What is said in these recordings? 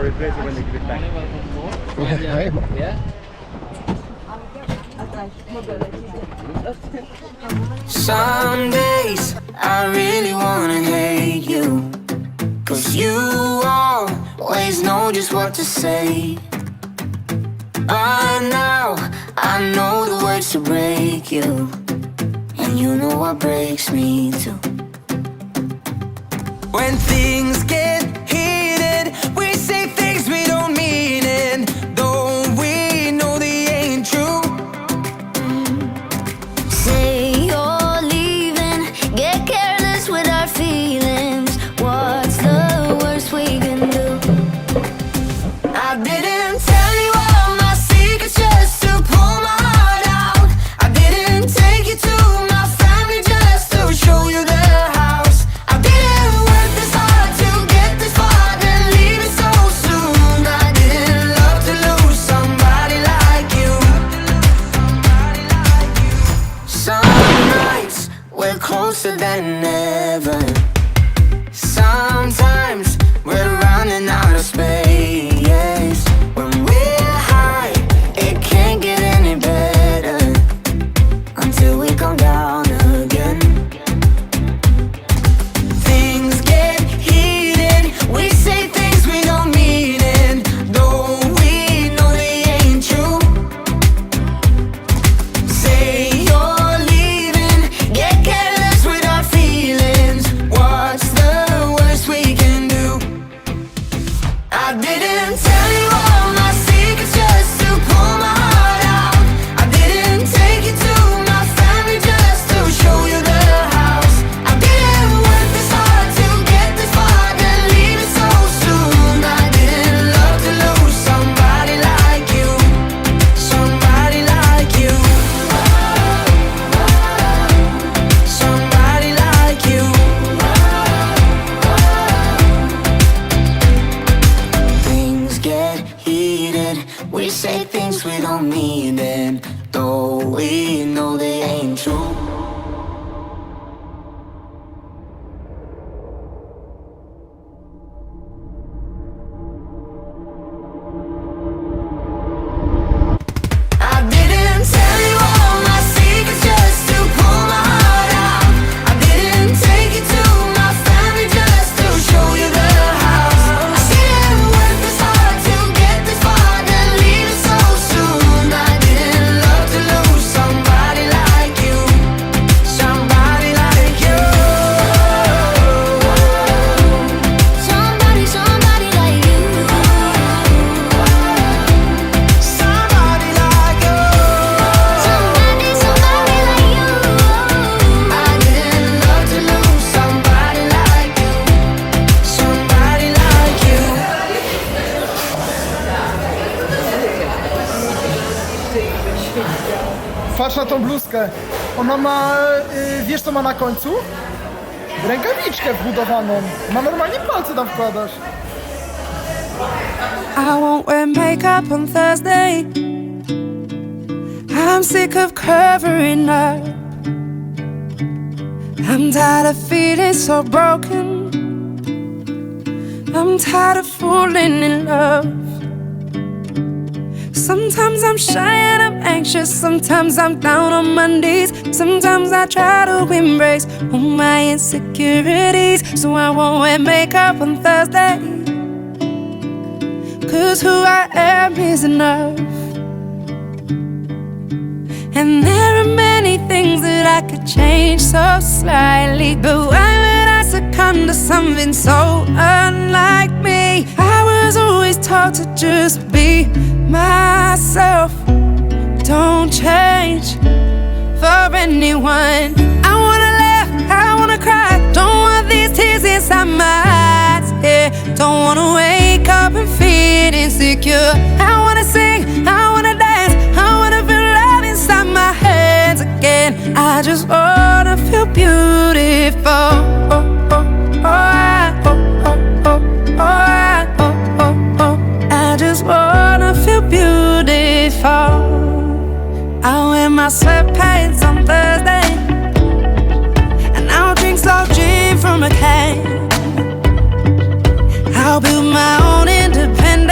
replace it when they give it back. Yeah. Some days I really wanna hate you, 'cause you always know just what to say. But now I know the words to break you, and you know what breaks me too. When things get heated, we say things we don't mean, and though we know they ain't true. Say you're leaving, get careless with our feelings. What's the worst we can do? I didn't tell you all my secrets just to pull my heart out. I didn't take you to my family just to show you the house. I didn't work this hard to get this far, then leave it so soon. I didn't love to lose somebody like you. Some nights we're closer than ever. Sometimes we're running out of space. When we're high, it can't get any better until we come down again. Things get heated, we say things we don't mean, and though we know they ain't true. Say you're leaving, get careless with our feelings. What's the worst we can do? I didn't tell you all my secrets just to pull my heart out. I didn't take you to my family just to show you the house. I didn't work this hard to get this far, then leave it so soon. I didn't love to lose somebody like you, somebody like you, somebody like you. Things get heated, we say things we don't mean, and though we know they ain't true. I didn't tell you all my secrets just to pull my heart out. I didn't take you to my family just to show you the house. I didn't work this hard to get this far, then leave it so soon. I didn't love to lose somebody like you, somebody like you. Somebody, somebody like you. Somebody like you. Somebody, somebody like you. I didn't love to lose somebody like you, somebody like you. Patrz na tą bluzkę. Ona ma, wiesz co ma na końcu? Rękawiczkę wbudowaną. Ma normalnie palce tam wkładasz. I won't wear makeup on Thursday. I'm sick of covering up. I'm tired of feeling so broken. I'm tired of falling in love. Sometimes I'm shy and I'm anxious. Sometimes I'm down on my knees. Sometimes I try to embrace all my insecurities. So I won't wear makeup on Thursday, 'cause who I am is enough. And there are many things that I could change so slightly, but why would I succumb to something so unlike me? I was always taught to just be myself. Don't change for anyone. I wanna laugh, I wanna cry. Don't want these tears inside my eyes, yeah. Don't wanna wake up and feel insecure. I wanna sing, I wanna dance, I wanna feel love inside my hands again. I just wanna feel beautiful. Oh, oh, oh, oh, oh, oh, oh, oh, oh, oh. I just wanna feel beautiful. I wear my sweatpants on Thursday, and I'll drink slow gin from a can. I'll build my own independence.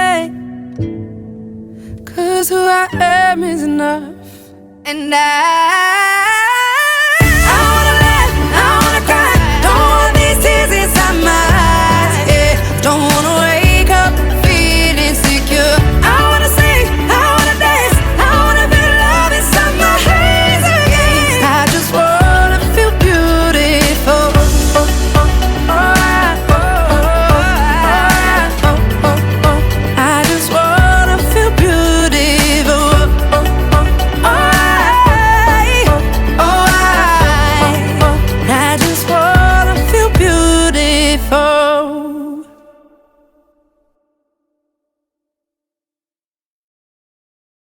away. 'Cause who I am is enough. And I